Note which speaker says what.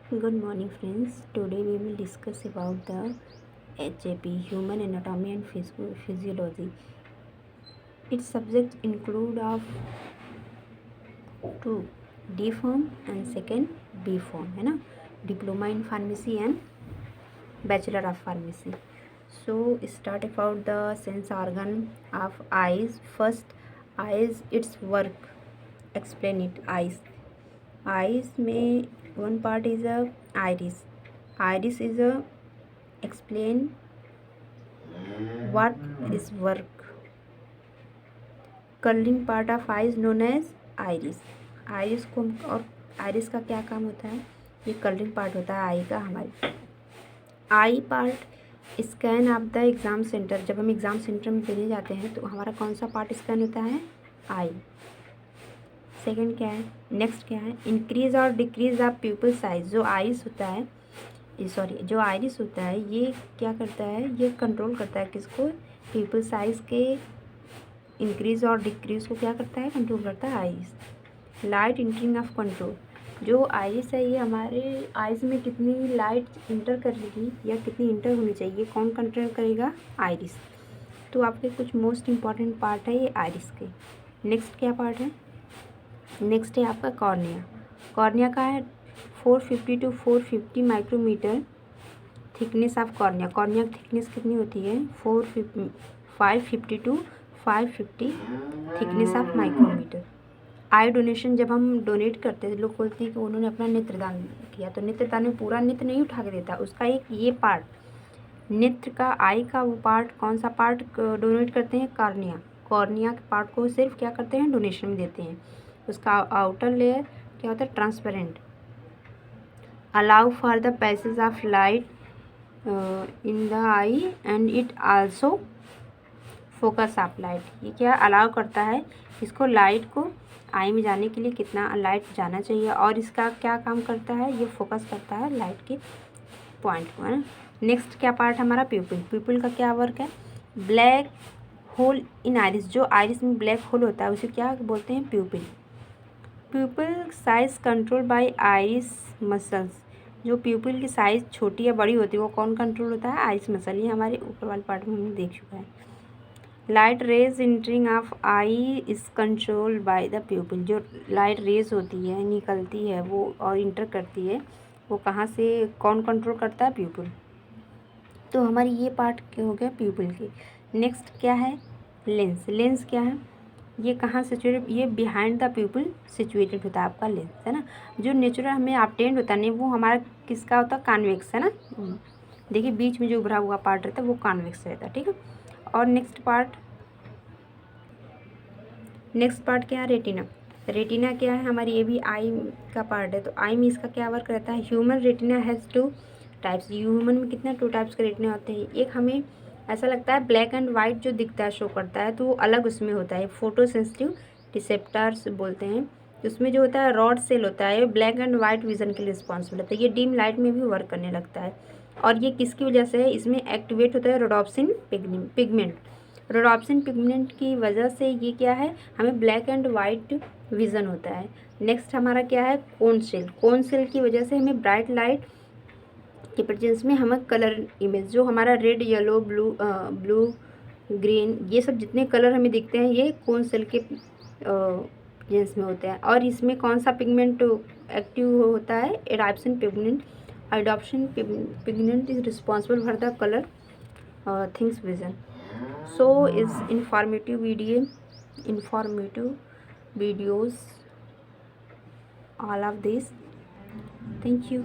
Speaker 1: Good morning friends. Today we will discuss about the HAP, Human Anatomy and Physiology. Its subjects include of two D form and second B form है ना, Diploma in Pharmacy and Bachelor of Pharmacy. So start about the sense organ of eyes. First, eyes, its work. Explain it. Eyes में one part is a iris. Iris is a explain what is work. Curling part of eyes known as iris. Iris को और iris का क्या काम होता है? ये curling part होता है आई का. हमारे आई part scan of the exam centre. जब हम एग्ज़ाम सेंटर में देने जाते हैं तो हमारा कौन सा पार्ट स्कैन होता है? आई. सेकंड क्या है? नेक्स्ट क्या है? इंक्रीज और डिक्रीज ऑफ प्यूपिल साइज. जो आइस होता है, जो आइरिस होता है, ये क्या करता है? ये कंट्रोल करता है किसको? प्यूपिल साइज के इंक्रीज और डिक्रीज को क्या करता है? कंट्रोल करता है आइस. Light entering of control. जो आइरिस है ये हमारे आइज में कितनी लाइट इंटर करेगी या कितनी इंटर होनी चाहिए, कौन कंट्रोल करेगा? आइरिस. तो आपके कुछ मोस्ट इम्पॉर्टेंट पार्ट है ये आइरिस के. नेक्स्ट क्या पार्ट है? नेक्स्ट है आपका कॉर्निया. कॉर्निया का है 450 to 450 micrometre thickness of cornea. Cornea की थिकनेस कितनी होती है? 550 to 550 thickness of micrometre. Eye donation. जब हम डोनेट करते हैं, लोग बोलते हैं कि उन्होंने अपना नेत्रदान किया, तो नेत्रदान में पूरा नेत्र नहीं उठा के देता, उसका एक ये पार्ट नेत्र का, आई का वो पार्ट, कौन सा पार्ट डोनेट करते हैं? कॉर्निया. कॉर्निया के पार्ट को सिर्फ क्या करते हैं? डोनेशन में देते हैं. उसका आउटर लेयर क्या होता है? Transparent. Allow for the passage of light in the I and it also focus of light. ये क्या अलाउ करता है इसको? लाइट को आई में जाने के लिए कितना लाइट जाना चाहिए, और इसका क्या काम करता है? ये फोकस करता है लाइट के पॉइंट को, है ना. नेक्स्ट क्या पार्ट हमारा? प्यूपिल. प्यूपिल का क्या वर्क है? ब्लैक होल इन आइरिस. जो आइरिस में ब्लैक होल होता है उसे क्या बोलते हैं? प्यूपिल. प्यूपिल size control by iris muscles. जो प्यूपिल की साइज़ छोटी या बड़ी होती है वो कौन कंट्रोल होता है? Iris muscle. ये हमारे ऊपर वाले पार्ट में हमने देख चुका है. Light rays entering of eye is control by the pupil. जो लाइट रेज होती है, निकलती है वो और इंटर करती है, वो कहाँ से कौन कंट्रोल करता है? प्यूपिल. तो हमारी ये पार्ट हो गया प्यूपिल की. नेक्स्ट क्या है? लेंस. लेंस क्या है? ये कहाँ सिचुएटेड? ये बिहाइंड द प्यूपिल सिचुएटेड होता है आपका लेंस, है ना. जो नेचुरल हमें ऑब्टेन्ड होता है नहीं, वो हमारा किसका होता है? कॉन्वेक्स, है ना. देखिए बीच में जो उभरा हुआ पार्ट रहता है वो कॉन्वेक्स रहता है, ठीक है. और नेक्स्ट पार्ट क्या है? रेटिना. रेटिना क्या है हमारी? ये भी आई का पार्ट है. तो आई में इसका क्या वर्क रहता है? Human retina has 2 types. Human में कितना 2 टाइप्स के रेटिना होते हैं. एक हमें ऐसा लगता है ब्लैक एंड वाइट जो दिखता है, शो करता है, तो वो अलग उसमें होता है. फोटो सेंसिटिव रिसेप्टर्स बोलते हैं. उसमें जो होता है रॉड सेल होता है, ब्लैक एंड वाइट विजन के लिए रिस्पॉन्सिबल होता है. ये डिम लाइट में भी वर्क करने लगता है. और ये किसकी वजह से है? इसमें एक्टिवेट होता है रोडोप्सिन पिगमेंट. रोडोप्सिन पिगमेंट की वजह से ये क्या है? हमें ब्लैक एंड वाइट विज़न होता है. नेक्स्ट हमारा क्या है? Cone cell. कोन सेल की वजह से हमें ब्राइट लाइट के प्रेजेंस में हमें कलर इमेज, जो हमारा रेड, येलो, ब्लू, ग्रीन, ये सब जितने कलर हमें दिखते हैं ये कोन सेल के प्रेजेंस में होते हैं. और इसमें कौन सा पिगमेंट एक्टिव होता है? Adoption pigment. Adoption pigment is responsible for the colour things vision. So is informative videos all of this. Thank you.